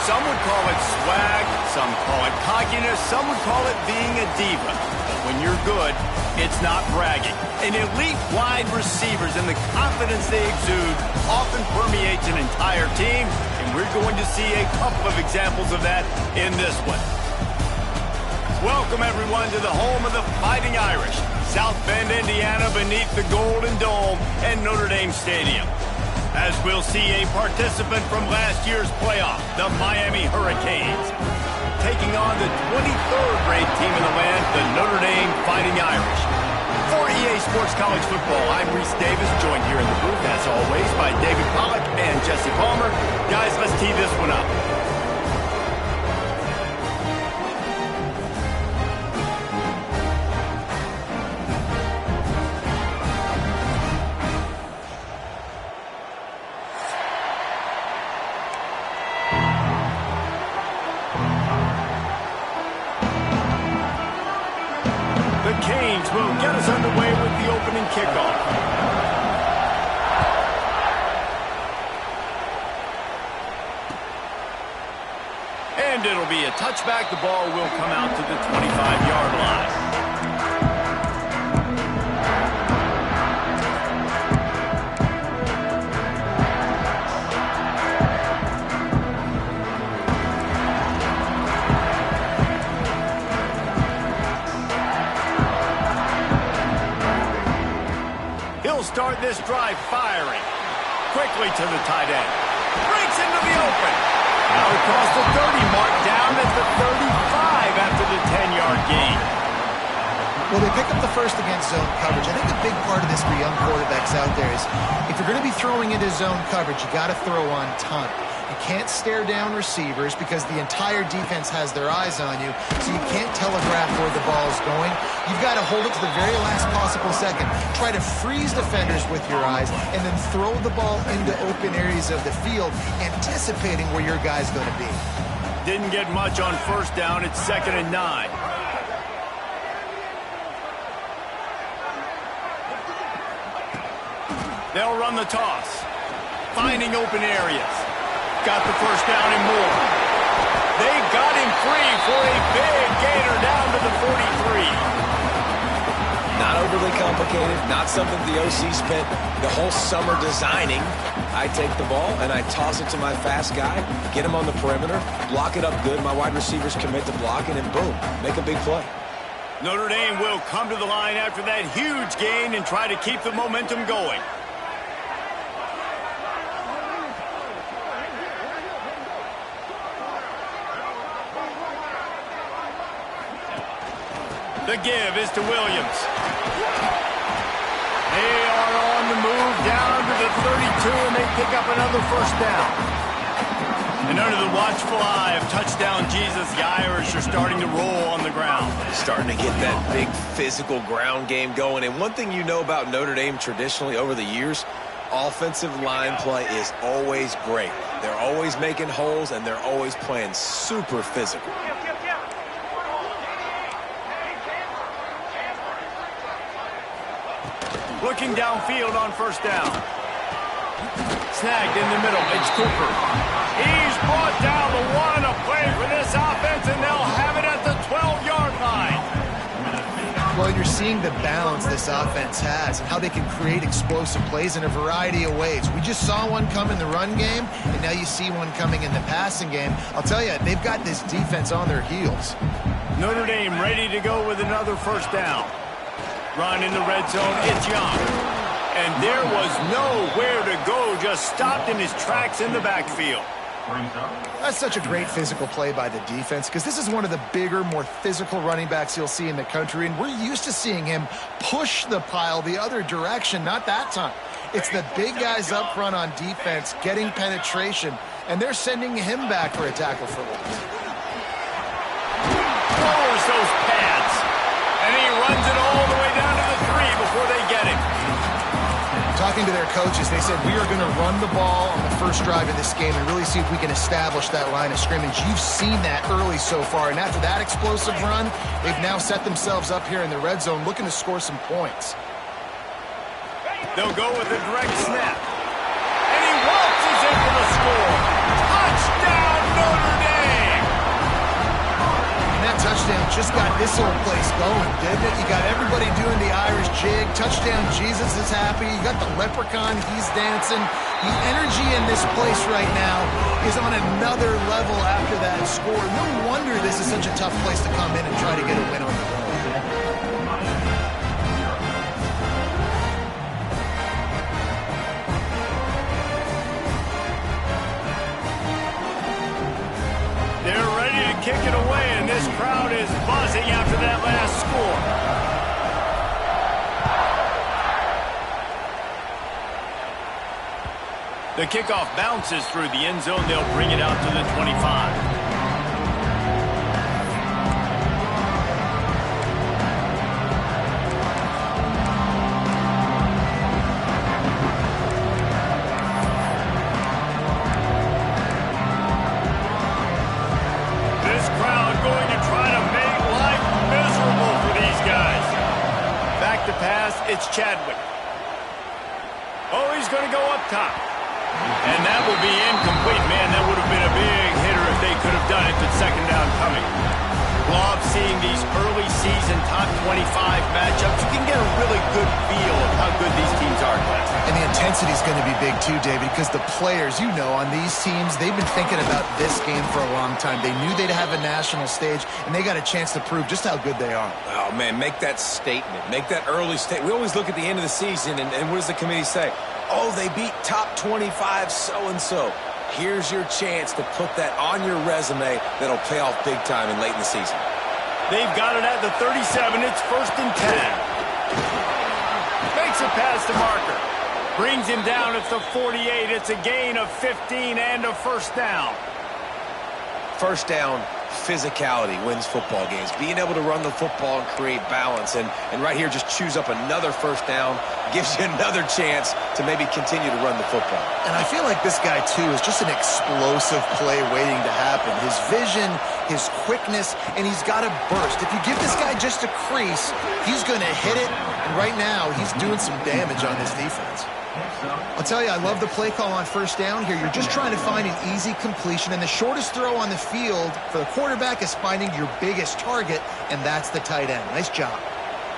Some would call it swag, some call it cockiness, some would call it being a diva. But when you're good, it's not bragging. And elite wide receivers and the confidence they exude often permeates an entire team, and we're going to see a couple of examples of that in this one. Welcome, everyone, to the home of the Fighting Irish, South Bend, Indiana, beneath the Golden Dome and Notre Dame Stadium. As we'll see a participant from last year's playoff, the Miami Hurricanes, taking on the 23rd-ranked team in the land, the Notre Dame Fighting Irish. For EA Sports College Football, I'm Reese Davis, joined here in the booth, as always, by David Pollack and Jesse Palmer. Guys, let's tee this one up. Canes will get us underway with the opening kickoff. And it'll be a touchback. The ball will come out to the 25-yard line. Start this drive firing. Quickly to the tight end. Breaks into the open. Now across the 30 mark, down at the 35 after the 10-yard gain. Well, they pick up the first against zone coverage. I think a big part of this for young quarterbacks out there is if you're going to be throwing into zone coverage, you got to throw on time. You can't stare down receivers because the entire defense has their eyes on you, so you can't telegraph where the ball is going. You've got to hold it to the very last possible second. Try to freeze defenders with your eyes and then throw the ball into open areas of the field, anticipating where your guy's going to be. Didn't get much on first down. It's 2nd and 9. They'll run the toss. Finding open areas. Got the first down and more. They got him free for a big gainer down to the 43. Not overly complicated, not something the OC spent the whole summer designing. I take the ball and I toss it to my fast guy, get him on the perimeter, block it up good. My wide receivers commit to blocking, and boom, make a big play. Notre Dame will come to the line after that huge gain and try to keep the momentum going. The give is to Williams. They are on the move down to the 32, and they pick up another first down. And under the watchful eye of touchdown Jesus, the Irish are starting to roll on the ground. Starting to get that big physical ground game going. And one thing you know about Notre Dame traditionally over the years, offensive line play is always great. They're always making holes, and they're always playing super physical. Looking downfield on first down. Snagged in the middle. It's Cooper. He's brought down the one. A play for this offense, and they'll have it at the 12-yard line. Well, you're seeing the balance this offense has and how they can create explosive plays in a variety of ways. We just saw one come in the run game, and now you see one coming in the passing game. I'll tell you, they've got this defense on their heels. Notre Dame ready to go with another first down. Run in the red zone, it's Young. And there was nowhere to go, just stopped in his tracks in the backfield. That's such a great physical play by the defense because this is one of the bigger, more physical running backs you'll see in the country, and we're used to seeing him push the pile the other direction, not that time. It's the big guys up front on defense getting penetration, and they're sending him back for a tackle for loss. Lowers those pads. And he runs it all the way down to the 3 before they get him. Talking to their coaches, they said, we are going to run the ball on the first drive of this game and really see if we can establish that line of scrimmage. You've seen that early so far, and after that explosive run, they've now set themselves up here in the red zone looking to score some points. They'll go with a direct snap. And he waltzes in for the score. Touchdown, Notre Dame! touchdown just got this whole place going, didn't it? You got everybody doing the Irish jig. Touchdown Jesus is happy. You got the leprechaun, he's dancing. The energy in this place right now is on another level after that score. No wonder this is such a tough place to come in and try to get a win on the road. They're ready to kick it away, and this crowd is buzzing after that last score. The kickoff bounces through the end zone. They'll bring it out to the 25. It's Chadwick. Oh, he's going to go up top. And that will be incomplete. Man, that would have been a big hitter if they could have done it. The second down coming. Love seeing these early season top 25 matchups. You can get a really good feel of how good these teams are, Class. And the intensity is going to be big too, David, because the players, you know, on these teams, they've been thinking about this game for a long time. They knew they'd have a national stage, and they got a chance to prove just how good they are. Oh, man, make that statement. Make that early statement. We always look at the end of the season, and what does the committee say? Oh, they beat top 25 so-and-so. Here's your chance to put that on your resume that'll pay off big time and late in the season. They've got it at the 37. It's 1st and 10. Makes a pass to Marker. Brings him down at the 48. It's a gain of 15 and a first down. First down, physicality wins football games. Being able to run the football and create balance. And right here, just choose up another first down. Gives you another chance to maybe continue to run the football. And I feel like this guy, too, is just an explosive play waiting to happen. His vision, his quickness, and he's got a burst. If you give this guy just a crease, he's going to hit it. And right now, he's doing some damage on this defense. I'll tell you, I love the play call on first down here. You're just trying to find an easy completion, and the shortest throw on the field for the quarterback is finding your biggest target, and that's the tight end. Nice job.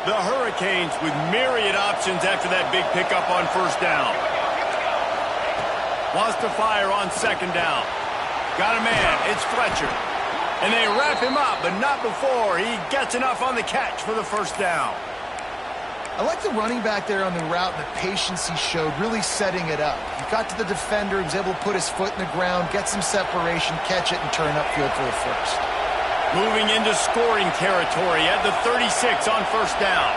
The Hurricanes with myriad options after that big pickup on first down. Wants to fire on second down. Got a man. It's Fletcher. And they wrap him up, but not before he gets enough on the catch for the first down. I like the running back there on the route and the patience he showed, really setting it up. He got to the defender, he was able to put his foot in the ground, get some separation, catch it, and turn upfield for the first. Moving into scoring territory at the 36 on first down.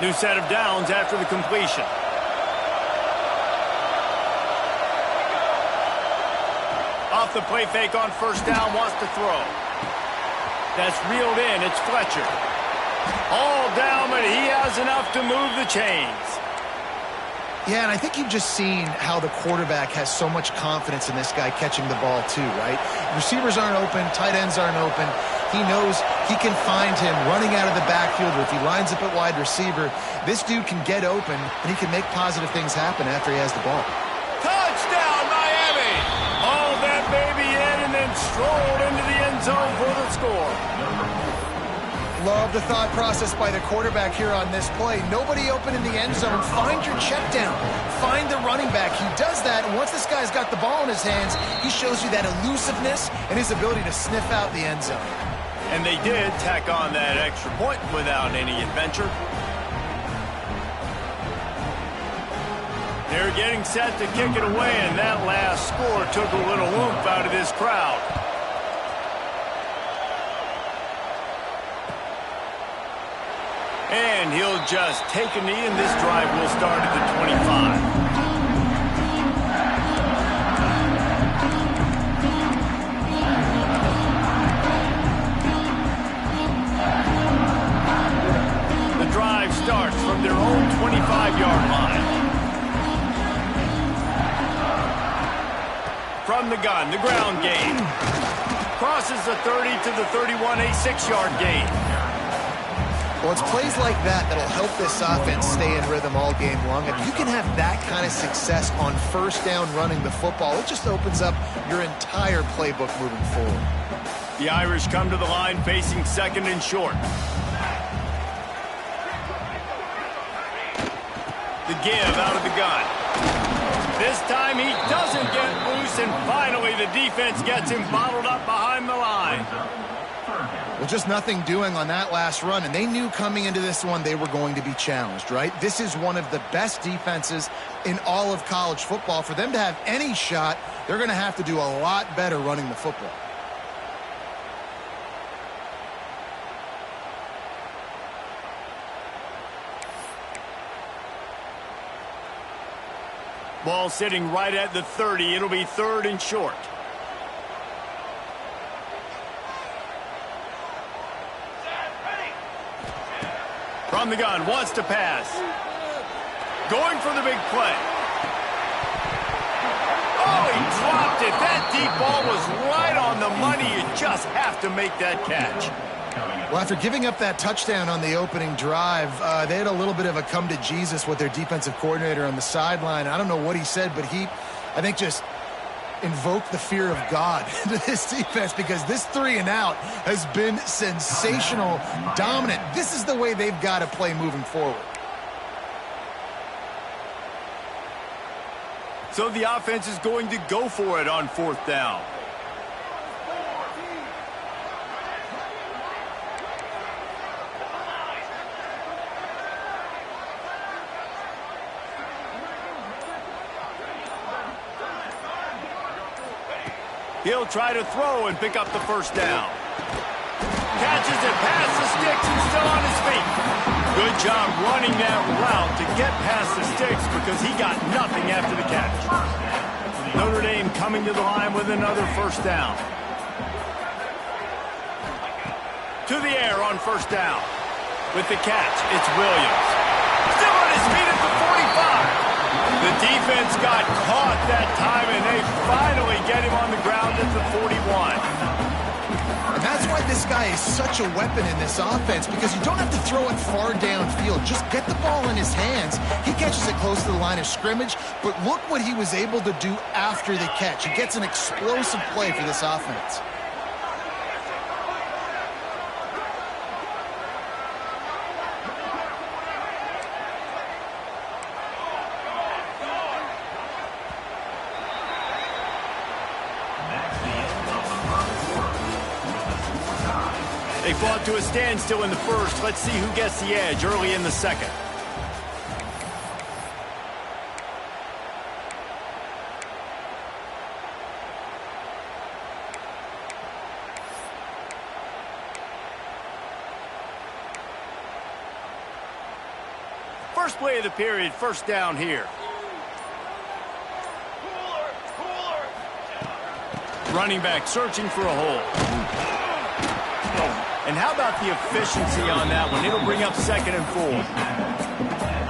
New set of downs after the completion. Off the play fake on first down, wants to throw. That's reeled in, it's Fletcher. All down, but he has enough to move the chains. Yeah, and I think you've just seen how the quarterback has so much confidence in this guy catching the ball too, right? Receivers aren't open, tight ends aren't open. He knows he can find him running out of the backfield, or if he lines up at wide receiver, this dude can get open, and he can make positive things happen after he has the ball. Touchdown, Miami! Hauled that baby in and then strolled into the end zone for the score. Love the thought process by the quarterback here on this play. Nobody open in the end zone. Find your check down. Find the running back. He does that, and once this guy's got the ball in his hands, he shows you that elusiveness and his ability to sniff out the end zone. And they did tack on that extra point without any adventure. They're getting set to kick it away, and that last score took a little oomph out of this crowd. And he'll just take a knee, and this drive will start at the 25. Starts from their own 25-yard line. from the gun, the ground game. Crosses the 30 to the 31, a 6-yard gain. Well, it's plays like that that'll help this offense stay in rhythm all game long. If you can have that kind of success on first down running the football, it just opens up your entire playbook moving forward. The Irish come to the line facing second and short. The give out of the gun. This time he doesn't get loose, and finally the defense gets him bottled up behind the line. Well, just nothing doing on that last run, and they knew coming into this one they were going to be challenged, right? This is one of the best defenses in all of college football. For them to have any shot, they're going to have to do a lot better running the football. Ball sitting right at the 30. It'll be third and short. From the gun, wants to pass. Going for the big play. Oh, he dropped it. That deep ball was right on the money. You just have to make that catch. Well, after giving up that touchdown on the opening drive, they had a little bit of a come to Jesus with their defensive coordinator on the sideline. I don't know what he said, but he, I think, just invoked the fear of God into this defense, because this 3-and-out has been sensational, dominant. This is the way they've got to play moving forward. So the offense is going to go for it on fourth down. He'll try to throw and pick up the first down. Catches it past the sticks and still on his feet. Good job running that route to get past the sticks, because he got nothing after the catch. Notre Dame coming to the line with another first down. To the air on first down. With the catch, it's Williams. Still on his feet at the 45. The defense got caught that time, and they finally get him on the ground at the 41. And that's why this guy is such a weapon in this offense, because you don't have to throw it far downfield. Just get the ball in his hands. He catches it close to the line of scrimmage, but look what he was able to do after the catch. He gets an explosive play for this offense. They fought to a standstill in the first. Let's see who gets the edge early in the second. First play of the period, first down here. Running back searching for a hole. And how about the efficiency on that one? It'll bring up second and 4.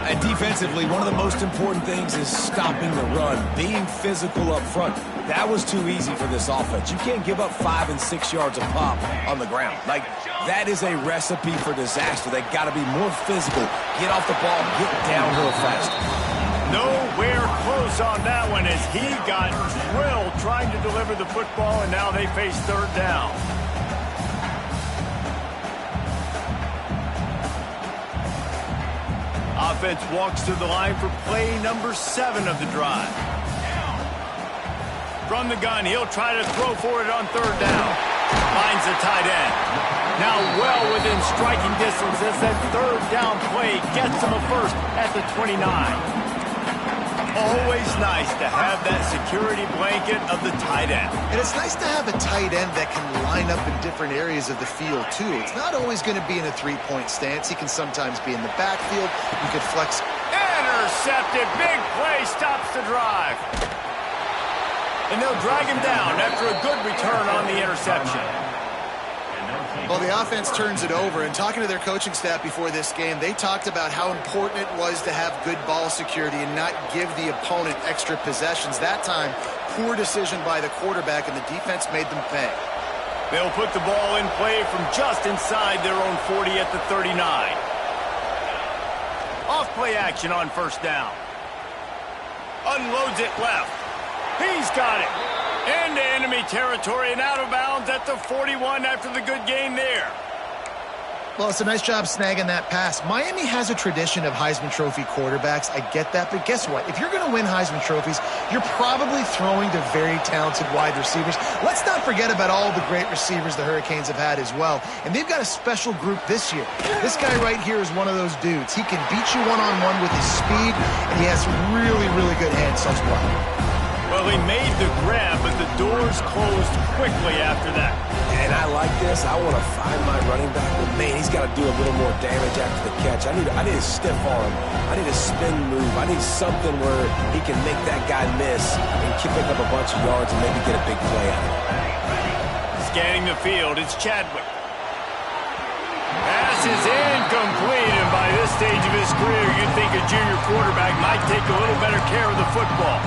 And defensively, one of the most important things is stopping the run, being physical up front. That was too easy for this offense. You can't give up 5 and 6 yards a pop on the ground. Like, that is a recipe for disaster. They got to be more physical, get off the ball, get downhill fast. Nowhere close on that one, as he got drilled trying to deliver the football, and now they face third down. Offense walks to the line for play number 7 of the drive. From the gun, he'll try to throw for it on third down. Finds the tight end. Now well within striking distance as that third down play gets him a first at the 29. Always nice to have that security blanket of the tight end. And it's nice to have a tight end that can line up in different areas of the field, too. It's not always going to be in a three-point stance. He can sometimes be in the backfield. You could flex. Intercepted. Big play stops the drive. And they'll drag him down after a good return on the interception. Well, the offense turns it over, and talking to their coaching staff before this game, they talked about how important it was to have good ball security and not give the opponent extra possessions. That time, poor decision by the quarterback, and the defense made them pay. They'll put the ball in play from just inside their own 40 at the 39. Off play action on first down. Unloads it left. He's got it. Into enemy territory and out of bounds at the 41 after the good game there. Well, it's a nice job snagging that pass. Miami has a tradition of Heisman Trophy quarterbacks. I get that, but guess what? If you're going to win Heisman Trophies, you're probably throwing to very talented wide receivers. Let's not forget about all the great receivers the Hurricanes have had as well. And they've got a special group this year. This guy right here is one of those dudes. He can beat you one-on-one with his speed, and he has really, really good hands as well. Well, he made the grab, but the doors closed quickly after that. And I like this. I want to find my running back, but man, he's got to do a little more damage after the catch. I need a stiff arm. I need a spin move. I need something where he can make that guy miss and pick up a bunch of yards and maybe get a big play out of it. Scanning the field, it's Chadwick. Pass is incomplete, and by this stage of his career, you'd think a junior quarterback might take a little better care of the football.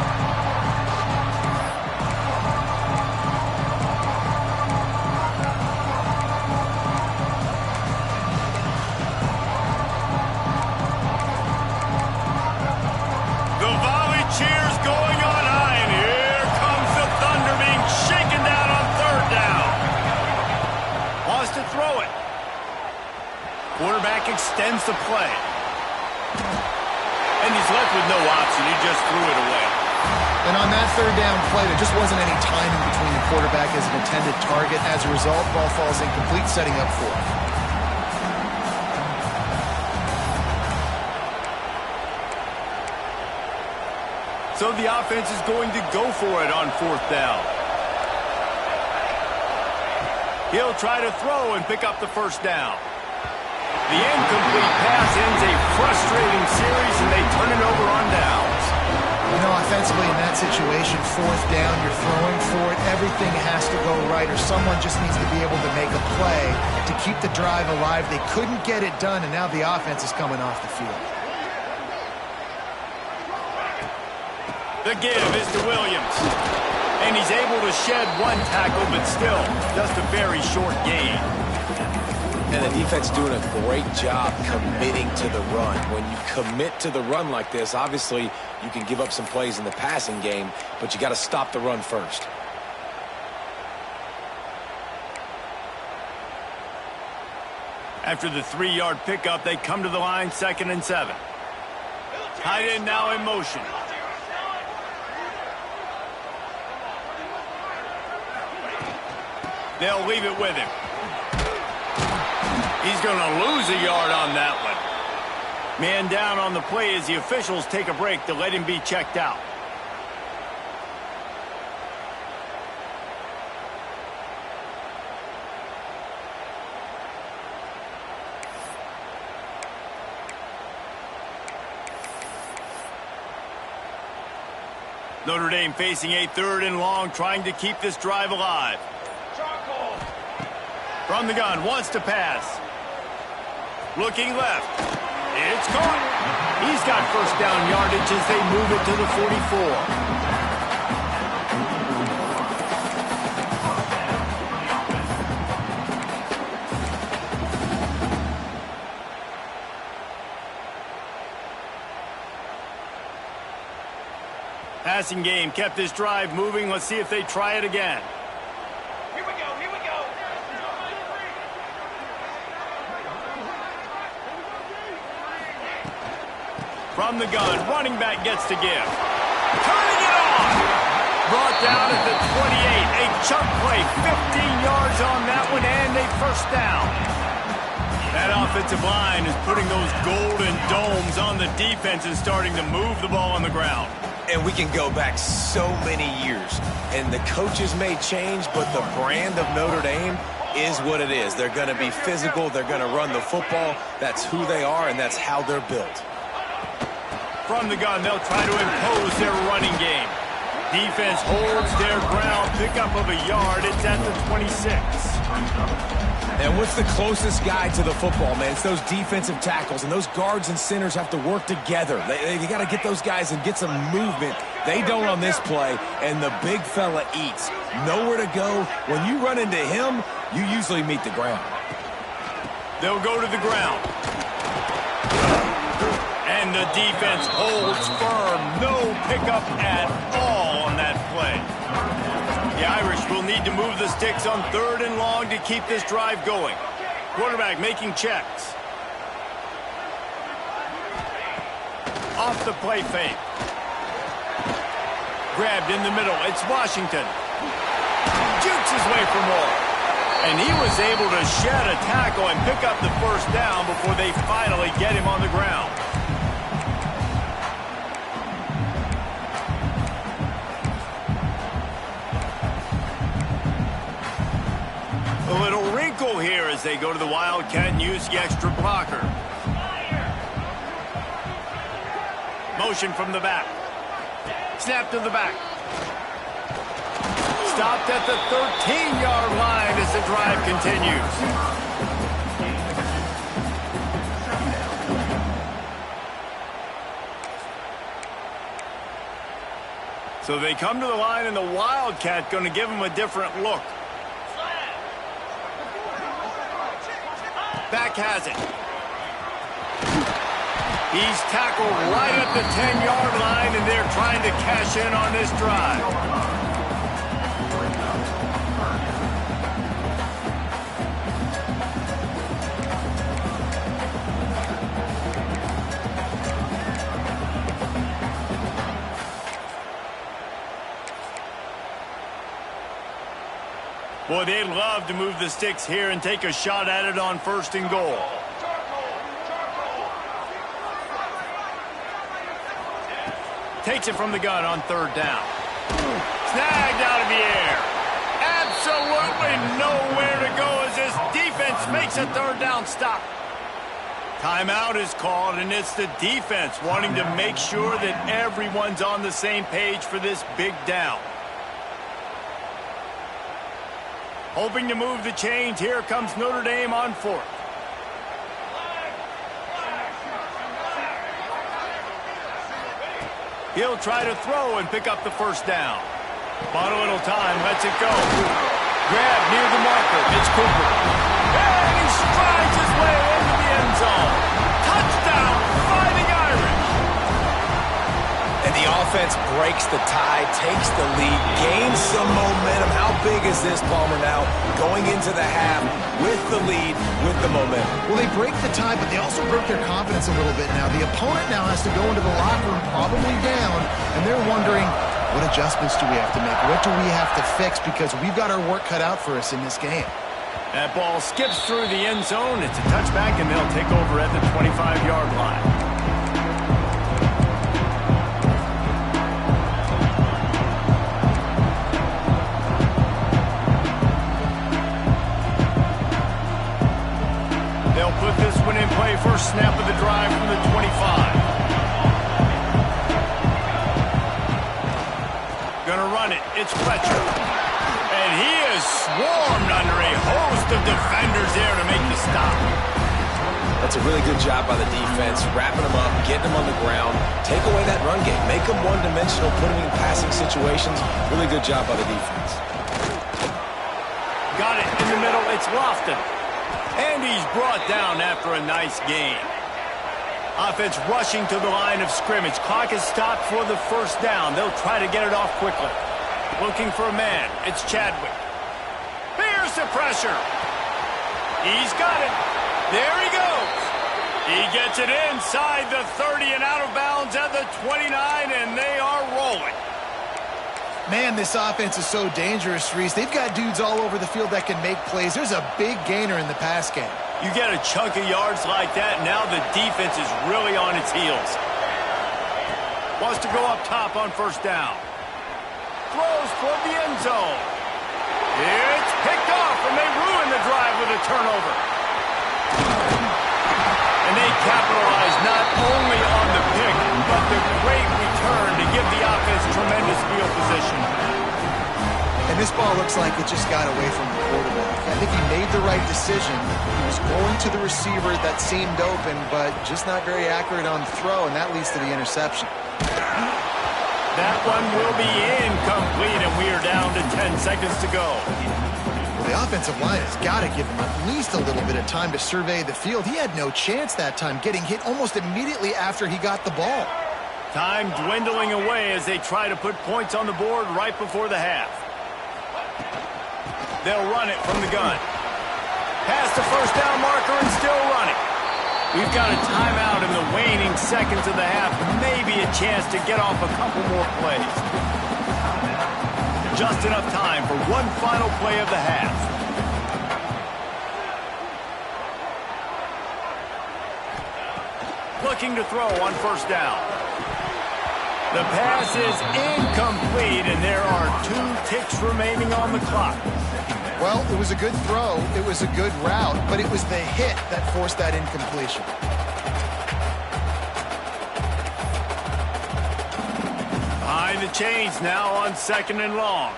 Cheers going on high, and here comes the thunder being shaken down on third down. Wants to throw it. Quarterback extends the play. And he's left with no option. He just threw it away. And on that third down play, there just wasn't any timing between the quarterback as an intended target. As a result, ball falls incomplete, setting up fourth. So the offense is going to go for it on fourth down. He'll try to throw and pick up the first down. The incomplete pass ends a frustrating series, and they turn it over on downs. You know, offensively in that situation, fourth down, you're throwing for it. Everything has to go right, or someone just needs to be able to make a play to keep the drive alive. They couldn't get it done, and now the offense is coming off the field. The give is to Williams. And he's able to shed one tackle, but still just a very short gain. And the defense doing a great job committing to the run. When you commit to the run like this, obviously you can give up some plays in the passing game, but you got to stop the run first. After the 3-yard pickup, they come to the line, 2nd and 7. Tight end now in motion. They'll leave it with him. He's going to lose a yard on that one. Man down on the play as the officials take a break to let him be checked out. Notre Dame facing a 3rd and long, trying to keep this drive alive. From the gun, wants to pass. Looking left. It's caught. He's got first down yardage as they move it to the 44. Passing game kept this drive moving. Let's see if they try it again. From the gun, running back gets to give. Turning it on! Brought down at the 28. A chunk play, 15 yards on that one, and a first down. That offensive line is putting those golden domes on the defense and starting to move the ball on the ground. And we can go back so many years. And the coaches may change, but the brand of Notre Dame is what it is. They're going to be physical. They're going to run the football. That's who they are, and that's how they're built. From the gun, they'll try to impose their running game. Defense holds their ground. Pickup of a yard. It's at the 26. And what's the closest guy to the football, man? It's those defensive tackles, and those guards and centers have to work together. They got to get those guys and get some movement They don't on this play, and the big fella eats. Nowhere to go. When you run into him, you usually meet the ground. They'll go to the ground. And the defense holds firm. No pickup at all on that play. The Irish will need to move the sticks on 3rd and long to keep this drive going. Quarterback making checks. Off the play fake. Grabbed in the middle. It's Washington. Jukes his way for more. And he was able to shed a tackle and pick up the first down before they finally get him on the ground. A little wrinkle here as they go to the Wildcat and use the extra blocker. Motion from the back. Snap to the back. Stopped at the 13-yard line as the drive continues. So they come to the line, and the Wildcat going to give them a different look. Back has it. He's tackled right at the 10-yard line, and they're trying to cash in on this drive. Boy, they'd love to move the sticks here and take a shot at it on 1st and goal. Takes it from the gun on 3rd down. Snagged out of the air. Absolutely nowhere to go as this defense makes a 3rd down stop. Timeout is called, and it's the defense wanting to make sure that everyone's on the same page for this big down. Hoping to move the chains. Here comes Notre Dame on 4th. He'll try to throw and pick up the first down. Bought a little time, lets it go. Grab near the marker. It's Cooper. And he strides his way into the end zone. Touchdown, Fighting Irish. And the offense breaks the tie, takes the lead, gains some momentum. How big is this, Palmer, now? Going into the half with the lead, with the momentum. Well, they break the tie, but they also broke their confidence a little bit now. The opponent now has to go into the locker room probably down, and they're wondering, what adjustments do we have to make? What do we have to fix? Because we've got our work cut out for us in this game. That ball skips through the end zone. It's a touchback, and they'll take over at the 25-yard line. They'll put this one in play. First snap of the drive from the 25. Gonna run it. It's Fletcher. And he is swarmed under a host of defenders there to make the stop. That's a really good job by the defense, wrapping them up, getting them on the ground, take away that run game, make them one-dimensional, put them in passing situations. Really good job by the defense. Got it in the middle. It's Lofton. And he's brought down after a nice gain. Offense rushing to the line of scrimmage. Clock is stopped for the first down. They'll try to get it off quickly. Looking for a man. It's Chadwick. Here's the pressure. He's got it. There he goes. He gets it inside the 30 and out of bounds at the 29, and they are rolling. Man, this offense is so dangerous, Reese. They've got dudes all over the field that can make plays. There's a big gainer in the pass game. You get a chunk of yards like that, now the defense is really on its heels. Wants to go up top on first down. Throws toward the end zone. It's picked off, and they ruin the drive with a turnover. And they capitalize not only on the pick, but the great return to give the offense tremendous field position. And this ball looks like it just got away from the quarterback. I think he made the right decision. He was going to the receiver that seemed open, but just not very accurate on the throw, and that leads to the interception. That one will be incomplete, and we are down to 10 seconds to go. Well, the offensive line has got to give him at least a little bit of time to survey the field. He had no chance that time, getting hit almost immediately after he got the ball. Time dwindling away as they try to put points on the board right before the half. They'll run it from the gun. Past the first down marker and still running. We've got a timeout in the waning seconds of the half. Maybe a chance to get off a couple more plays. Just enough time for one final play of the half. Looking to throw on first down. The pass is incomplete, and there are 2 ticks remaining on the clock. Well, it was a good throw. It was a good route, but it was the hit that forced that incompletion. Behind the chains now on 2nd and long.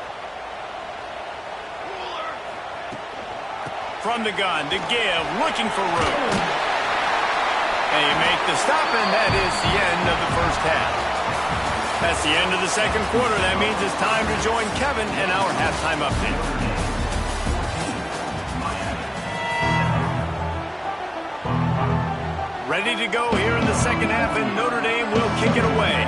From the gun to give, looking for room. They make the stop, and that is the end of the first half. That's the end of the second quarter. That means it's time to join Kevin and our halftime update. Ready to go here in the second half, and Notre Dame will kick it away.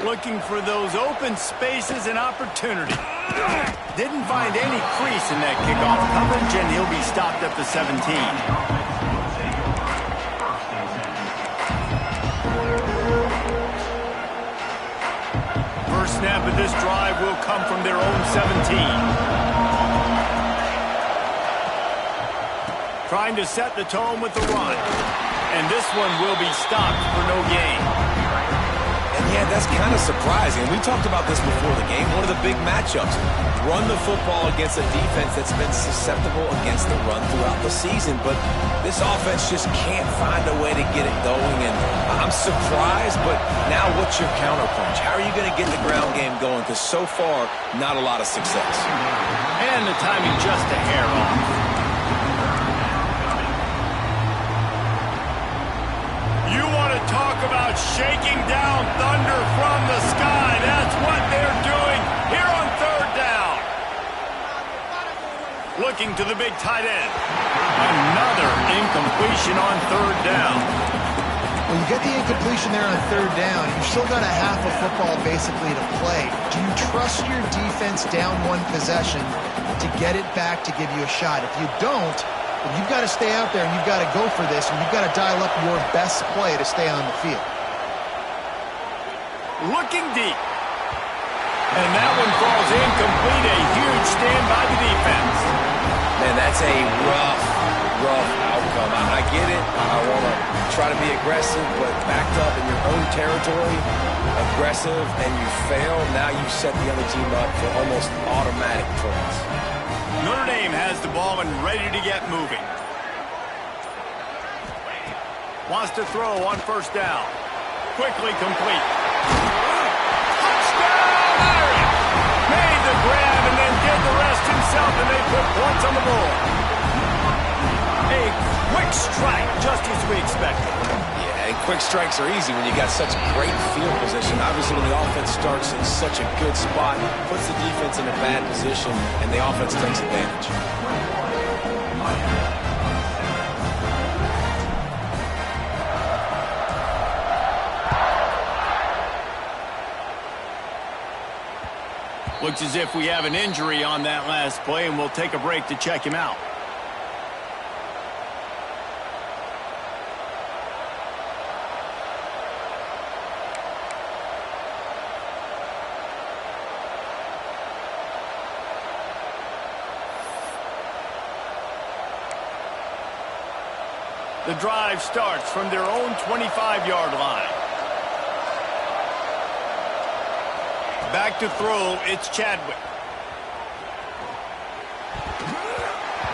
Looking for those open spaces and opportunity. Didn't find any crease in that kickoff coverage, and he'll be stopped at the 17. Snap of this drive will come from their own 17. Trying to set the tone with the run. And this one will be stopped for no gain. And yeah, that's kind of surprising. We talked about this before the game. One of the big matchups. Run the football against a defense that's been susceptible against the run throughout the season. But this offense just can't find a way to get it going. And I'm surprised, but now what's your counterpunch? How are you going to get the ground game going? Because so far, not a lot of success. And the timing just a hair off. You want to talk about shaking down thunder from the sky. That's what they're doing here on 3rd down. Looking to the big tight end. Another incompletion on 3rd down. When you get the incompletion there on 3rd down, you've still got a half of football basically to play. Do you trust your defense down 1 possession to get it back to give you a shot? If you don't, you've got to stay out there and you've got to go for this, and you've got to dial up your best play to stay on the field. Looking deep. And that one falls incomplete. A huge stand by the defense. Man, that's a rough outcome. I get it. I want to try to be aggressive, but backed up in your own territory, aggressive, and you fail. Now you set the other team up for almost automatic points. Notre Dame has the ball and ready to get moving. Wants to throw on first down. Quickly complete. Touchdown, Irish! Made the grab and then did the rest himself, and they put points on the board. A quick strike, just as we expected. Yeah, and quick strikes are easy when you got such great field position. Obviously, when the offense starts in such a good spot, puts the defense in a bad position, and the offense takes advantage. Looks as if we have an injury on that last play, and we'll take a break to check him out. The drive starts from their own 25-yard line. Back to throw, it's Chadwick.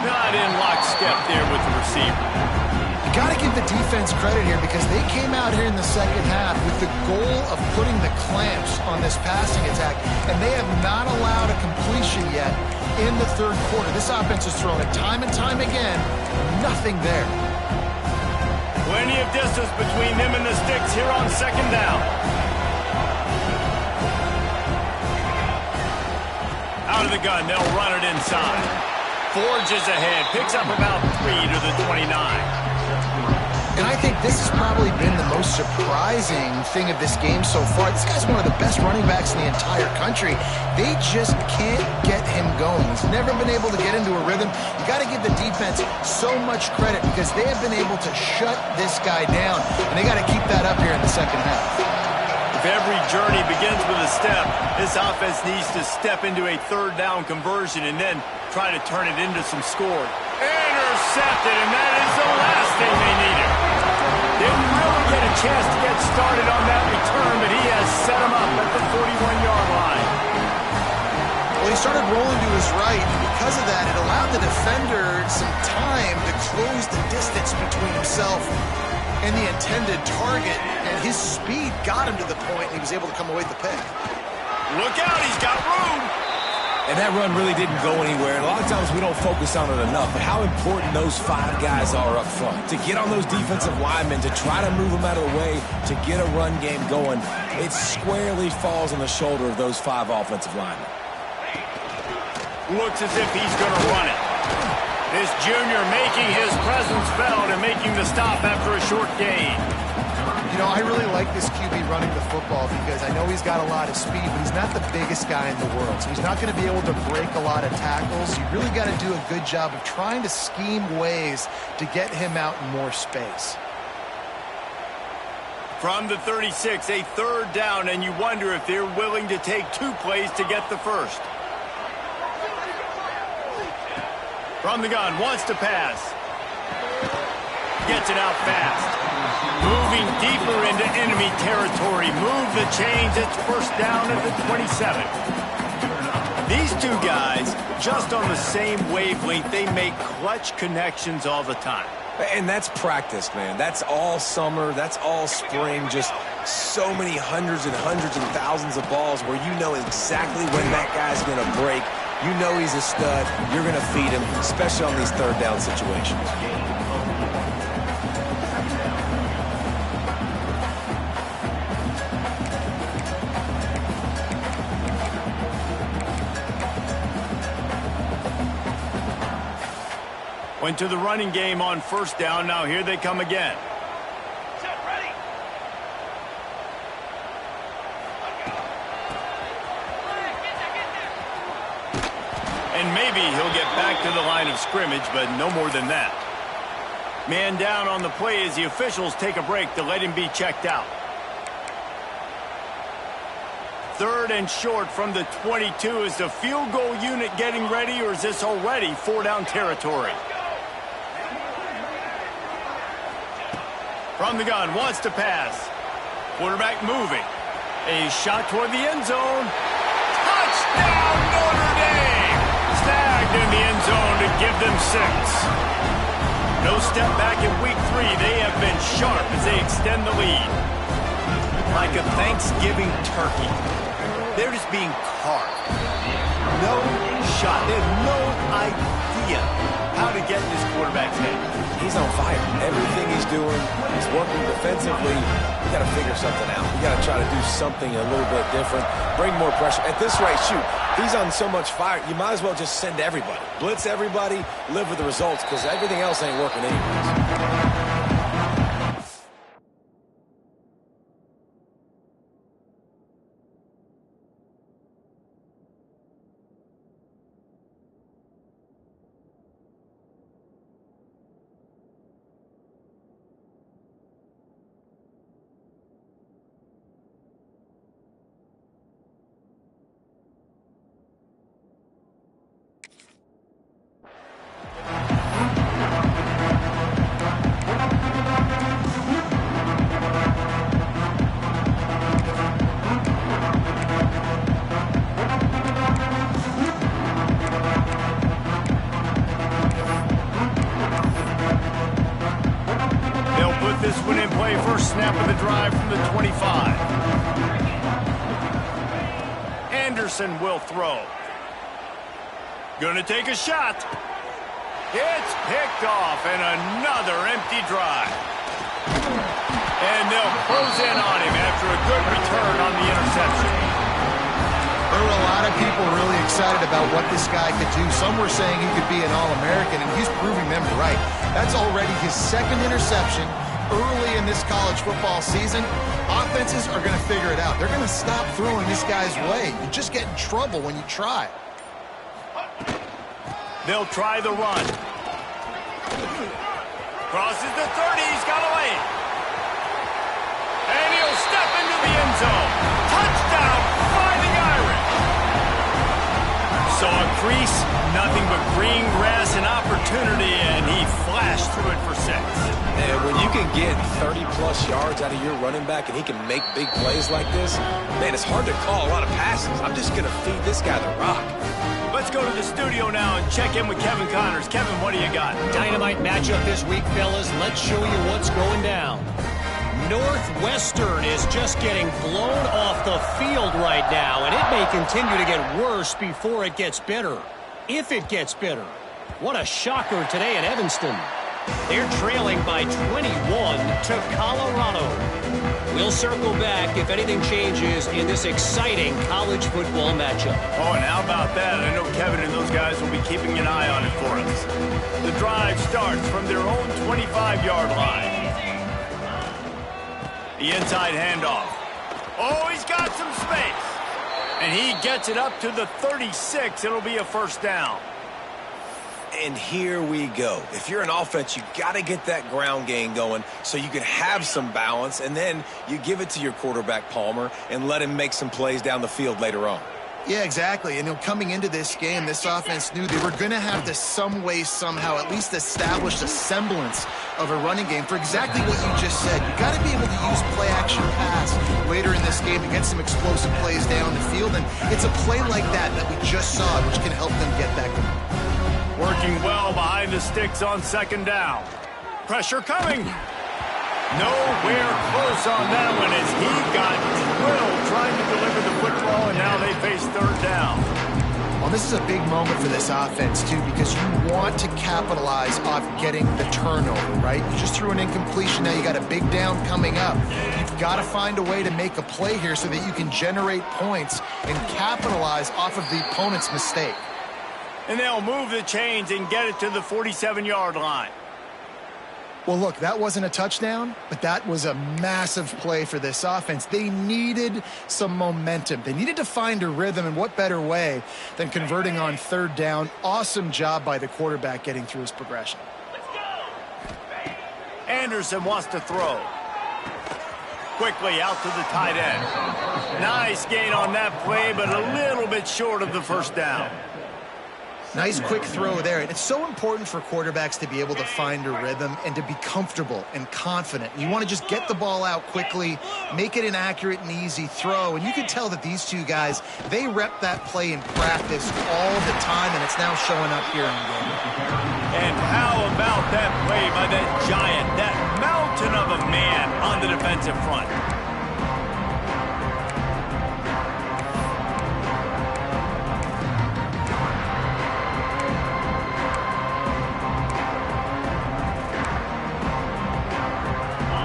Not in lockstep there with the receiver. You got to give the defense credit here because they came out here in the second half with the goal of putting the clamps on this passing attack, and they have not allowed a completion yet in the third quarter. This offense has thrown it time and time again. Nothing there. Plenty of distance between them and the sticks here on second down. Out of the gun, they'll run it inside. Forges ahead, picks up about 3 to the 29. And I think this has probably been the most surprising thing of this game so far. This guy's one of the best running backs in the entire country. They just can't get him going. He's never been able to get into a rhythm. You got to give the defense so much credit because they have been able to shut this guy down, and they got to keep that up here in the second half. If every journey begins with a step, this offense needs to step into a third down conversion and then try to turn it into some scoring. Intercepted, and that is the last thing they needed. Didn't really get a chance to get started on that return, but he has set him up at the 41-yard line. Well, he started rolling to his right, and because of that, it allowed the defender some time to close the distance between himself and the intended target, and his speed got him to the point, and he was able to come away with the pick. Look out, he's got room. And that run really didn't go anywhere. And a lot of times we don't focus on it enough, but how important those 5 guys are up front. To get on those defensive linemen, to try to move them out of the way, to get a run game going, it squarely falls on the shoulder of those 5 offensive linemen. Looks as if he's going to run it. This junior making his presence felt and making the stop after a short gain. You know, I really like this QB running the football because I know he's got a lot of speed, but he's not the biggest guy in the world. So he's not going to be able to break a lot of tackles. You really got to do a good job of trying to scheme ways to get him out in more space. From the 36, a third down, and you wonder if they're willing to take 2 plays to get the first. From the gun, wants to pass. Gets it out fast. Moving deeper into enemy territory. Move the chains. It's first down at the 27. These 2 guys, just on the same wavelength, they make clutch connections all the time. And that's practice, man. That's all summer. That's all spring. Just so many hundreds and thousands of balls where you know exactly when that guy's going to break. You know he's a stud. You're going to feed him, especially on these third down situations. Went to the running game on first down. Now here they come again. Set, ready. And maybe he'll get back to the line of scrimmage, but no more than that. Man down on the play as the officials take a break to let him be checked out. Third and short from the 22. Is the field goal unit getting ready, or is this already 4-down territory? From the gun, wants to pass. Quarterback moving. A shot toward the end zone. Touchdown, Notre Dame! Snagged in the end zone to give them 6. No step back in week 3. They have been sharp as they extend the lead. Like a Thanksgiving turkey. They're just being carved. No shot. They have no idea how to get in this quarterback's head. He's on fire. Everything he's doing, he's working defensively. We got to figure something out. We got to try to do something a little bit different. Bring more pressure. At this rate, shoot, he's on so much fire, you might as well just send everybody. Blitz everybody, live with the results, because everything else ain't working anyways. Anderson will throw. Gonna take a shot. It's picked off, and another empty drive. And they'll close in on him after a good return on the interception. There were a lot of people really excited about what this guy could do. Some were saying he could be an All-American, and he's proving them right. That's already his second interception early in this college football season. Offenses are going to figure it out. They're going to stop throwing this guy's way. You just get in trouble when you try. They'll try the run. Crosses the 30. He's got away. And he'll step into the end zone. Touchdown, Fighting Irish. Saw a crease, nothing but green grass and opportunity, and he flashed through it for 6. And when you can get 30-plus yards out of your running back and he can make big plays like this, man, it's hard to call a lot of passes. I'm just going to feed this guy the rock. Let's go to the studio now and check in with Kevin Connors. Kevin, what do you got? Dynamite matchup this week, fellas. Let's show you what's going down. Northwestern is just getting blown off the field right now, and it may continue to get worse before it gets better. If it gets better. What a shocker today in Evanston. They're trailing by 21 to Colorado. We'll circle back if anything changes in this exciting college football matchup. Oh, and how about that? I know Kevin and those guys will be keeping an eye on it for us. The drive starts from their own 25-yard line. The inside handoff. Oh, he's got some space. And he gets it up to the 36. It'll be a first down. And here we go. If you're an offense, you got to get that ground game going so you can have some balance, and then you give it to your quarterback, Palmer, and let him make some plays down the field later on. Yeah, exactly. And coming into this game, this offense knew they were going to have to some way, somehow, at least establish a semblance of a running game for exactly what you just said. You got to be able to use play-action pass later in this game to get some explosive plays down the field. And it's a play like that we just saw, which can help them get that going. Working well behind the sticks on second down. Pressure coming. Nowhere close on that one as he got drilled trying to deliver the football, and now they face third down. Well, this is a big moment for this offense, too, because you want to capitalize off getting the turnover, right? You just threw an incompletion. Now you got a big down coming up. You've got to find a way to make a play here so that you can generate points and capitalize off of the opponent's mistake. And they'll move the chains and get it to the 47-yard line. Well, look, that wasn't a touchdown, but that was a massive play for this offense. They needed some momentum. They needed to find a rhythm, and what better way than converting on third down. Awesome job by the quarterback getting through his progression. Anderson wants to throw. Quickly out to the tight end. Nice gain on that play, but a little bit short of the first down. Nice quick throw there. And it's so important for quarterbacks to be able to find a rhythm and to be comfortable and confident. You want to just get the ball out quickly, make it an accurate and easy throw. And you can tell that these two guys, they rep that play in practice all the time, and it's now showing up here in the game. And how about that play by that giant, that mountain of a man on the defensive front?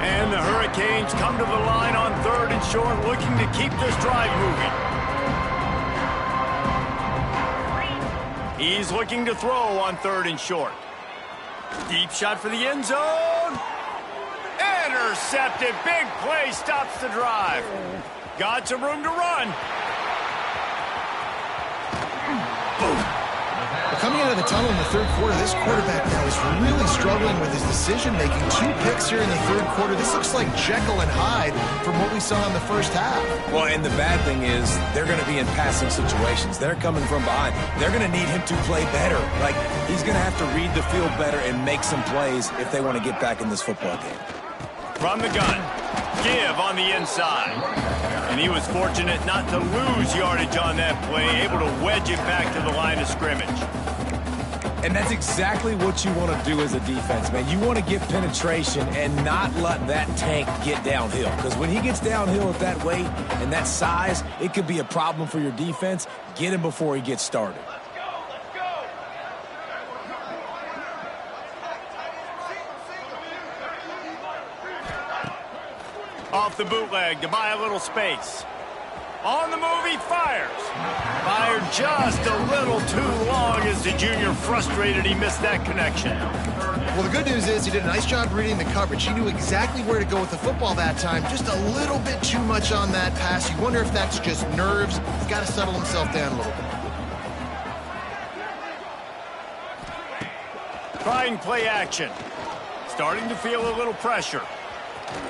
And the Hurricanes come to the line on third and short, looking to keep this drive moving. He's looking to throw on third and short. Deep shot for the end zone. Intercepted. Big play stops the drive. Got some room to run. Boom. Coming out of the tunnel in the third quarter, this quarterback now is really struggling with his decision-making. 2 picks here in the third quarter. This looks like Jekyll and Hyde from what we saw in the first half. Well, and the bad thing is they're going to be in passing situations. They're coming from behind. They're going to need him to play better. Like, he's going to have to read the field better and make some plays if they want to get back in this football game. From the gun, give on the inside. And he was fortunate not to lose yardage on that play, able to wedge it back to the line of scrimmage. And that's exactly what you want to do as a defense, man. You want to get penetration and not let that tank get downhill. Because when he gets downhill at that weight and that size, it could be a problem for your defense. Get him before he gets started. Off the bootleg to buy a little space. On the move, he fires. Fired just a little too long as the junior frustrated he missed that connection. Well, the good news is he did a nice job reading the coverage. He knew exactly where to go with the football that time. Just a little bit too much on that pass. You wonder if that's just nerves. He's got to settle himself down a little bit. Trying play action. Starting to feel a little pressure.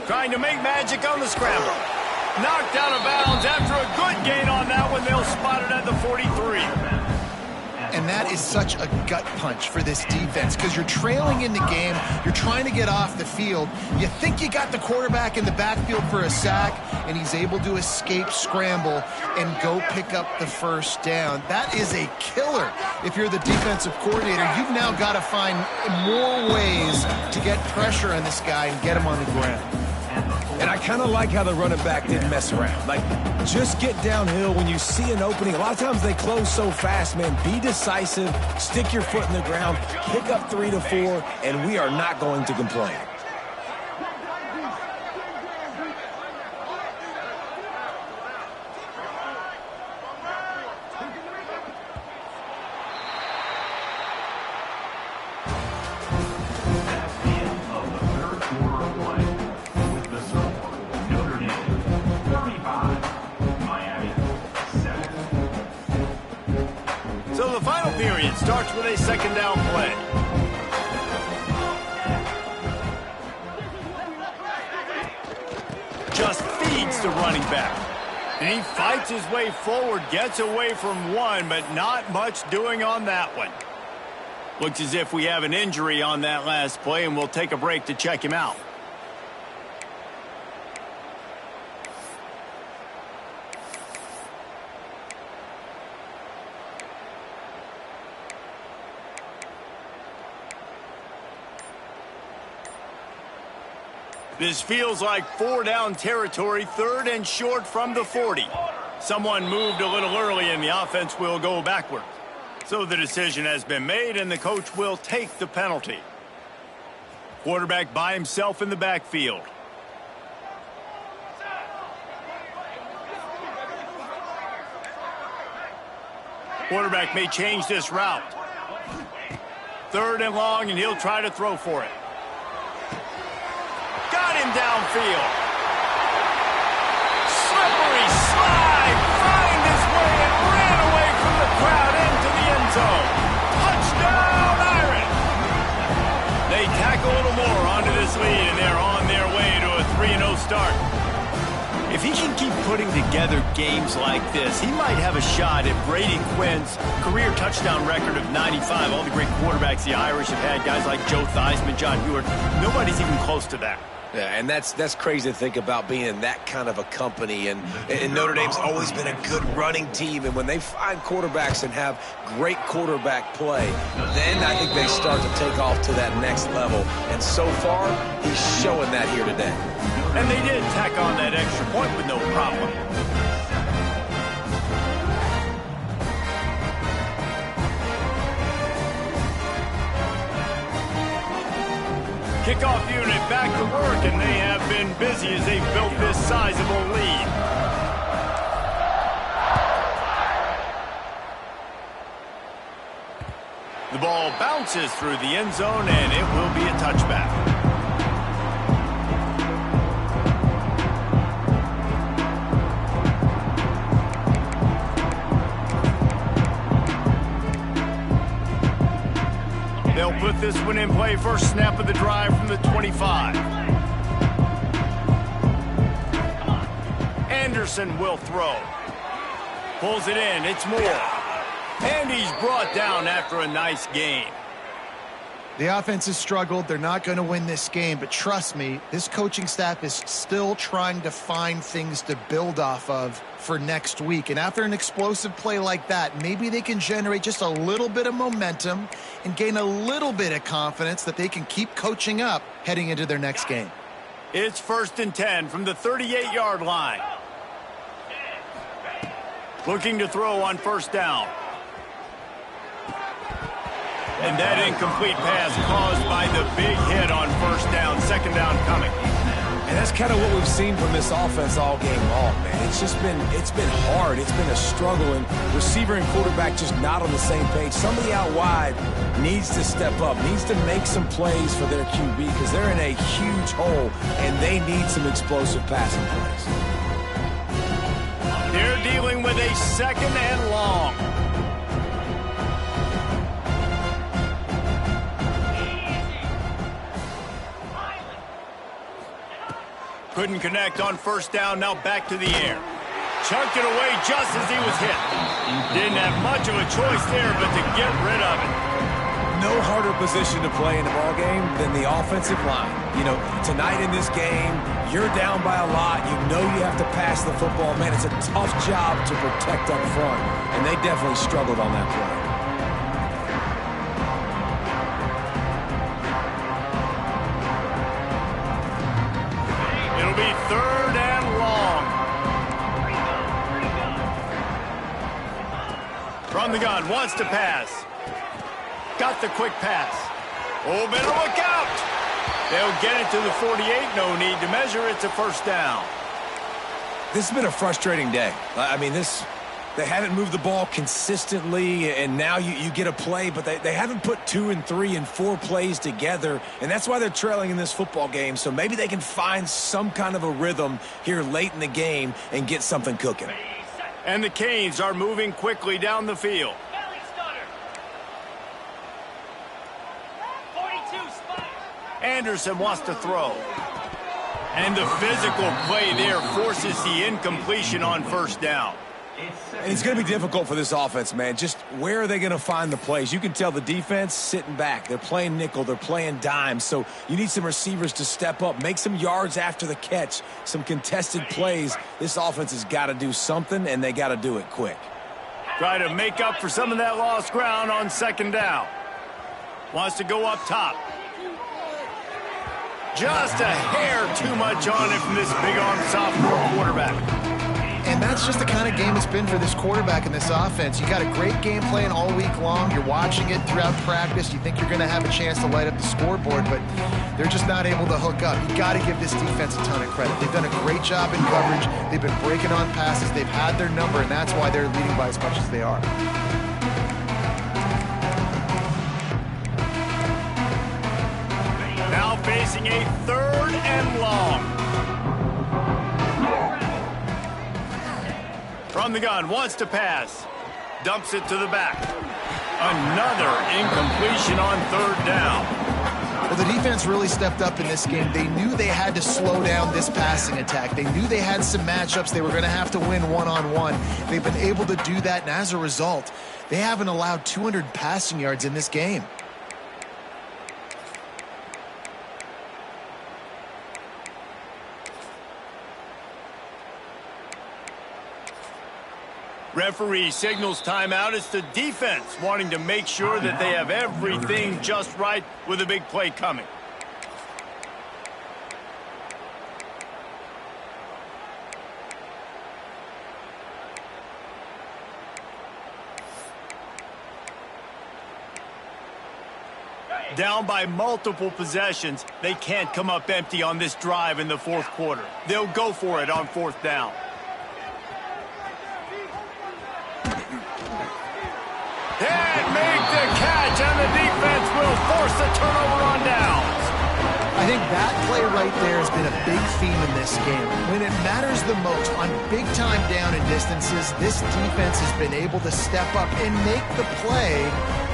Trying to make magic on the scramble. Knocked out of bounds after a good gain on that one. They'll spot it at the 43. And that is such a gut punch for this defense because you're trailing in the game. You're trying to get off the field. You think you got the quarterback in the backfield for a sack, and he's able to escape scramble and go pick up the first down. That is a killer. If you're the defensive coordinator, you've now got to find more ways to get pressure on this guy and get him on the ground. And I kind of like how the running back didn't mess around. Like, just get downhill when you see an opening. A lot of times they close so fast, man. Be decisive, stick your foot in the ground, pick up 3 to 4, and we are not going to complain. Starts with a second down play. Just feeds the running back. And he fights his way forward, gets away from one, but not much doing on that one. Looks as if we have an injury on that last play, and we'll take a break to check him out. This feels like 4-down territory, 3rd and short from the 40. Someone moved a little early and the offense will go backward. So the decision has been made and the coach will take the penalty. Quarterback by himself in the backfield. Quarterback may change this route. 3rd and long, and he'll try to throw for it. Got him downfield. Slippery slide. Find his way and ran away from the crowd into the end zone. Touchdown, Irish. They tack a little more onto this lead, and they're on their way to a 3-0 start. If he can keep putting together games like this, he might have a shot at Brady Quinn's career touchdown record of 95. All the great quarterbacks the Irish have had, guys like Joe Theismann, John Heward, nobody's even close to that. Yeah, and that's crazy to think about being in that kind of a company. And Notre Dame's always been a good running team. And when they find quarterbacks and have great quarterback play, then I think they start to take off to that next level. And so far, he's showing that here today. And they did tack on that extra point with no problem. Kickoff unit back to work, and they have been busy as they've built this sizable lead. The ball bounces through the end zone, and it will be a touchback. They'll put this one in play. First snap of the drive from the 25. Anderson will throw. Pulls it in. It's Moore. And he's brought down after a nice gain. The offense has struggled. They're not going to win this game, but trust me, this coaching staff is still trying to find things to build off of for next week. And after an explosive play like that, maybe they can generate just a little bit of momentum and gain a little bit of confidence that they can keep coaching up heading into their next game. It's 1st and 10 from the 38-yard line. Looking to throw on 1st down. And that incomplete pass caused by the big hit on 1st down. 2nd down coming. And that's kind of what we've seen from this offense all game long, man. It's been hard. It's been a struggle, and receiver and quarterback just not on the same page. Somebody out wide needs to step up, needs to make some plays for their QB because they're in a huge hole, and they need some explosive passing plays. They're dealing with a 2nd and long. Couldn't connect on 1st down, now back to the air. Chunked it away just as he was hit. Didn't have much of a choice there, but to get rid of it. No harder position to play in the ballgame than the offensive line. You know, tonight in this game, you're down by a lot. You know you have to pass the football. Man, it's a tough job to protect up front, and they definitely struggled on that play. It'll be 3rd and long. From the gun, wants to pass. Got the quick pass. Oh, better look out. They'll get it to the 48. No need to measure. It's a 1st down. This has been a frustrating day. I mean, they haven't moved the ball consistently, and now you get a play, but they haven't put 2 and 3 and 4 plays together, and that's why they're trailing in this football game. So maybe they can find some kind of a rhythm here late in the game and get something cooking. And the Canes are moving quickly down the field. Anderson wants to throw. And the physical play there forces the incompletion on 1st down. And it's going to be difficult for this offense, man. Just where are they going to find the plays? You can tell the defense sitting back. They're playing nickel. They're playing dime. So you need some receivers to step up, make some yards after the catch, some contested plays. This offense has got to do something, and they got to do it quick. Try to make up for some of that lost ground on 2nd down. Wants to go up top. Just a hair too much on it from this big-armed sophomore quarterback. And that's just the kind of game it's been for this quarterback and this offense. You got a great game plan all week long. You're watching it throughout practice. You think you're going to have a chance to light up the scoreboard, but they're just not able to hook up. You got to give this defense a ton of credit. They've done a great job in coverage. They've been breaking on passes. They've had their number, and that's why they're leading by as much as they are. Now facing a 3rd and long. From the gun, wants to pass. Dumps it to the back. Another incompletion on 3rd down. Well, the defense really stepped up in this game. They knew they had to slow down this passing attack. They knew they had some matchups they were going to have to win one-on-one. They've been able to do that, and as a result, they haven't allowed 200 passing yards in this game. Referee signals timeout. It's the defense wanting to make sure that they have everything just right with a big play coming. Down by multiple possessions, they can't come up empty on this drive in the 4th quarter. They'll go for it on 4th down. And make the catch, and the defense will force the turnover on downs. I think that play right there has been a big theme in this game. When it matters the most, on big-time down and distances, this defense has been able to step up and make the play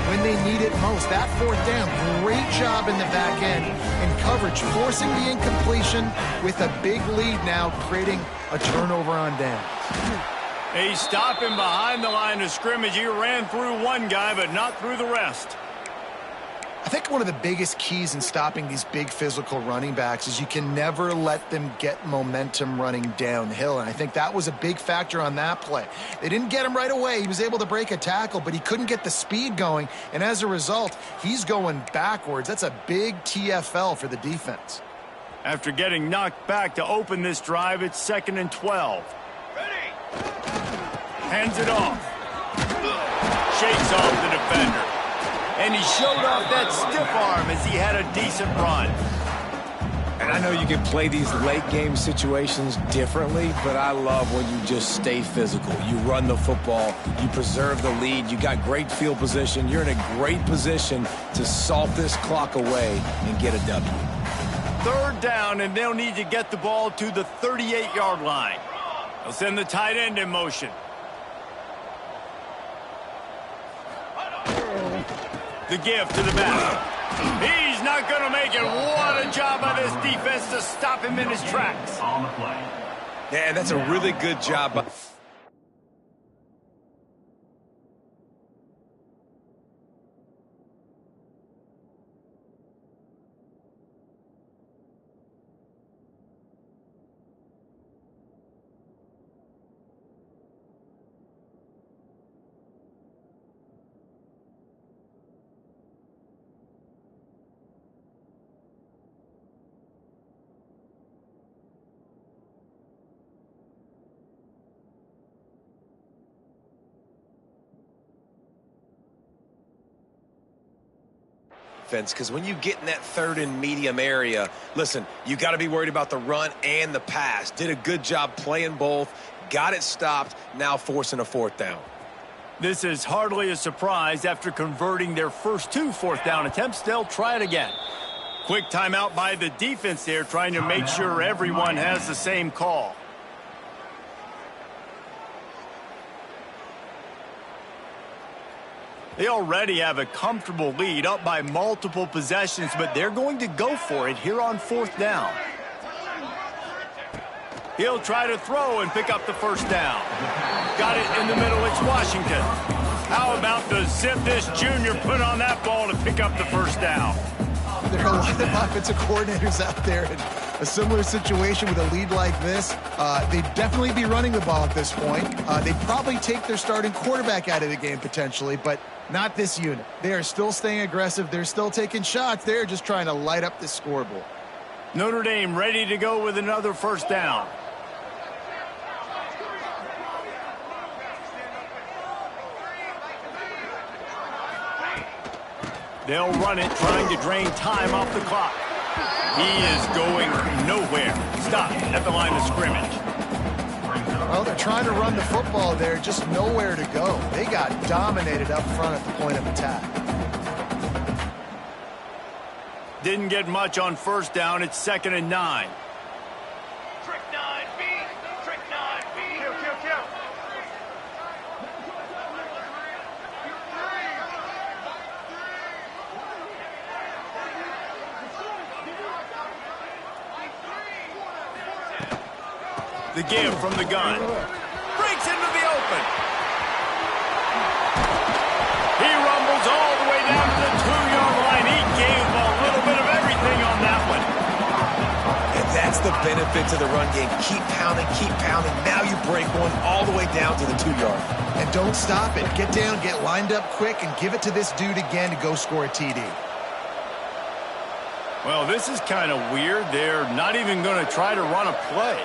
when they need it most. That 4th down, great job in the back end in coverage, forcing the incompletion with a big lead now, creating a turnover on downs. He stopped him behind the line of scrimmage. He ran through one guy, but not through the rest. I think one of the biggest keys in stopping these big physical running backs is you can never let them get momentum running downhill, and I think that was a big factor on that play. They didn't get him right away. He was able to break a tackle, but he couldn't get the speed going, and as a result, he's going backwards. That's a big TFL for the defense. After getting knocked back to open this drive, it's 2nd and 12. Ready. Hands it off. Shakes off the defender. And he showed off that stiff arm as he had a decent run. And I know you can play these late game situations differently, but I love when you just stay physical. You run the football, you preserve the lead, you got great field position, you're in a great position to salt this clock away and get a W. 3rd down, and they'll need to get the ball to the 38-yard line. They'll send the tight end in motion. The give to the back. He's not going to make it. What a job by this defense to stop him in his tracks. On the play. Yeah, that's a really good job. Because when you get in that 3rd and medium area, listen, you got to be worried about the run and the pass. Did a good job playing both, got it stopped, now forcing a 4th down. This is hardly a surprise. After converting their first 2 4th down attempts, they'll try it again. Quick timeout by the defense there, trying to make sure everyone has the same call. They already have a comfortable lead, up by multiple possessions, but they're going to go for it here on 4th down. He'll try to throw and pick up the 1st down. Got it in the middle. It's Washington. How about the zip this junior put on that ball to pick up the 1st down? There are a lot of offensive coordinators out there in a similar situation with a lead like this. They'd definitely be running the ball at this point. They'd probably take their starting quarterback out of the game potentially, but not this unit. They are still staying aggressive. They're still taking shots. They're just trying to light up the scoreboard. Notre Dame ready to go with another 1st down. They'll run it, trying to drain time off the clock. He is going nowhere. Stop at the line of scrimmage. Well, they're trying to run the football there, just nowhere to go. They got dominated up front at the point of attack. Didn't get much on 1st down. It's 2nd and 9. Trick 9B. Trick 9B. Kill, kill, kill. The give from the gun. Breaks into the open. He rumbles all the way down to the 2-yard line. He gave a little bit of everything on that one. And that's the benefit to the run game. Keep pounding, keep pounding. Now you break one all the way down to the 2-yard. And don't stop it. Get down, get lined up quick, and give it to this dude again to go score a TD. Well, this is kind of weird. They're not even going to try to run a play.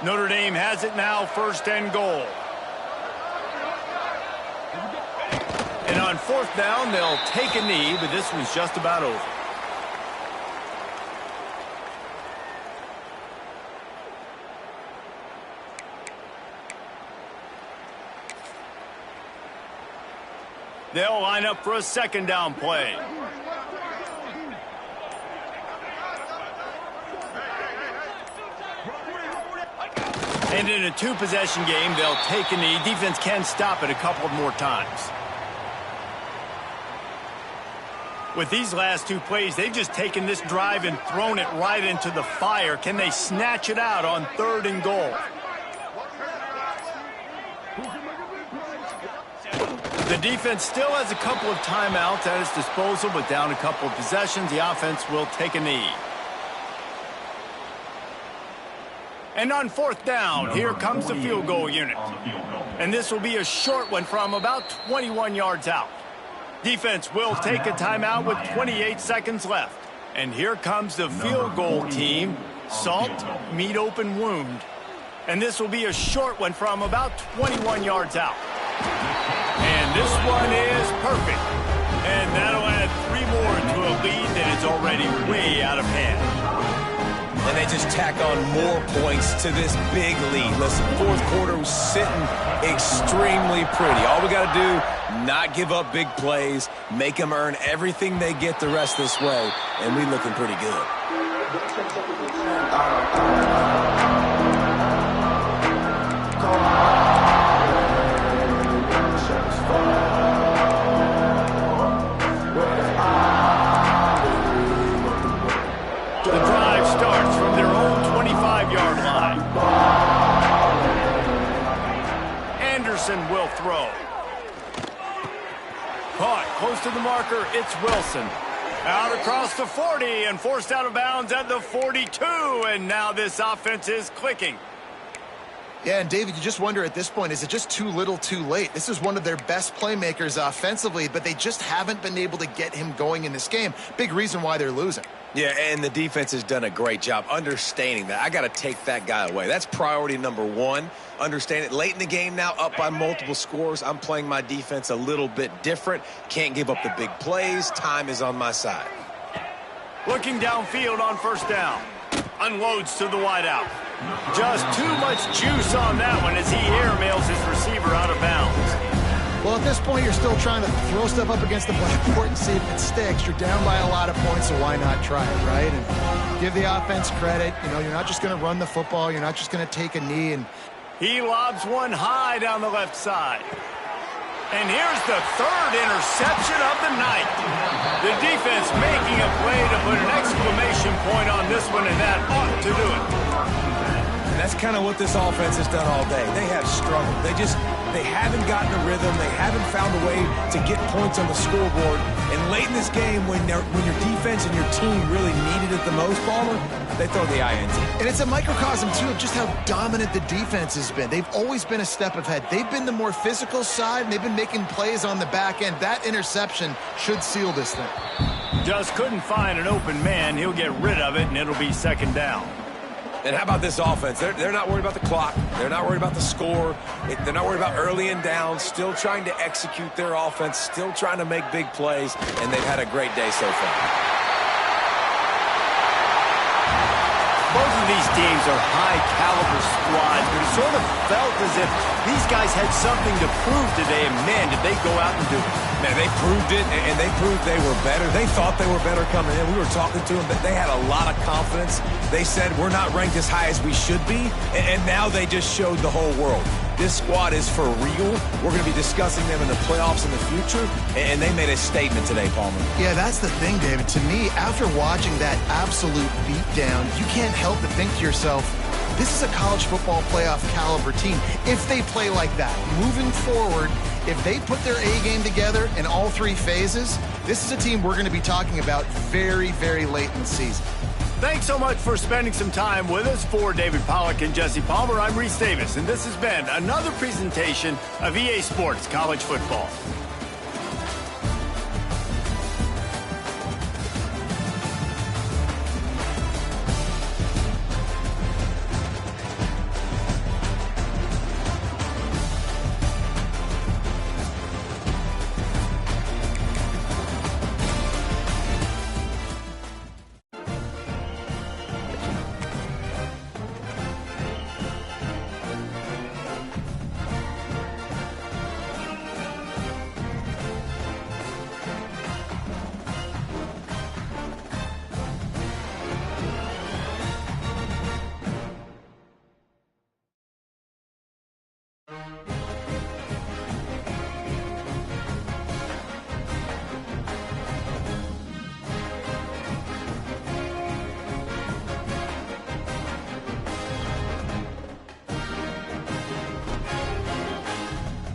Notre Dame has it now, 1st and goal. And on 4th down, they'll take a knee, but this one's just about over. They'll line up for a 2nd down play. And in a two-possession game, they'll take a knee. Defense can stop it a couple more times. With these last two plays, they've just taken this drive and thrown it right into the fire. Can they snatch it out on 3rd and goal? The defense still has a couple of timeouts at its disposal, but down a couple of possessions, the offense will take a knee. And on 4th down, here comes the field goal unit. And this will be a short one from about 21 yards out. Defense will take a timeout with 28 seconds left. And here comes the field goal team. Salt, meat open wound. And this will be a short one from about 21 yards out. And this one is perfect. And that'll add 3 more to a lead that is already way out of hand. And they just tack on more points to this big lead. Listen, 4th quarter was sitting extremely pretty. All we got to do, not give up big plays, make them earn everything they get the rest this way, and we looking pretty good. The drive starts from their own 25-yard line. Anderson will throw. Caught close to the marker, it's Wilson. Out across the 40 and forced out of bounds at the 42, and now this offense is clicking. Yeah, and David, you just wonder at this point, is it just too little too late? This is one of their best playmakers offensively, but they just haven't been able to get him going in this game. Big reason why they're losing. Yeah, and the defense has done a great job understanding that. I got to take that guy away. That's priority number 1. Understand it. Late in the game now, up by multiple scores. I'm playing my defense a little bit different. Can't give up the big plays. Time is on my side. Looking downfield on 1st down. Unloads to the wideout. Just too much juice on that one as he airmails his receiver out of bounds. Well, at this point, you're still trying to throw stuff up against the blackboard and see if it sticks. You're down by a lot of points, so why not try it, right? And give the offense credit. You know, you're not just going to run the football. You're not just going to take a knee. And he lobs one high down the left side. And here's the 3rd interception of the night. The defense making a play to put an exclamation point on this one, and that ought to do it. And that's kind of what this offense has done all day. They have struggled. They haven't gotten a rhythm. They haven't found a way to get points on the scoreboard. And late in this game, when your defense and your team really needed it the most, Palmer, they throw the INT. And it's a microcosm, too, of just how dominant the defense has been. They've always been a step ahead. They've been the more physical side, and they've been making plays on the back end. That interception should seal this thing. Just couldn't find an open man. He'll get rid of it, and it'll be 2nd down. And how about this offense? They're not worried about the clock. They're not worried about the score. They're not worried about early and down. Still trying to execute their offense. Still trying to make big plays. And they've had a great day so far. Both of these teams are high-caliber squads, but it sort of felt as if these guys had something to prove today, and man, did they go out and do it. Man, they proved it, and they proved they were better. They thought they were better coming in. We were talking to them, but they had a lot of confidence. They said, we're not ranked as high as we should be, and now they just showed the whole world. This squad is for real. We're going to be discussing them in the playoffs in the future, and they made a statement today, Palmer. Yeah, that's the thing, David. To me, after watching that absolute beatdown, you can't help but think to yourself, this is a college football playoff caliber team. If they play like that, moving forward, if they put their A game together in all 3 phases, this is a team we're going to be talking about very, very late in the season. Thanks so much for spending some time with us. For David Pollack and Jesse Palmer, I'm Reese Davis, and this has been another presentation of EA Sports College Football.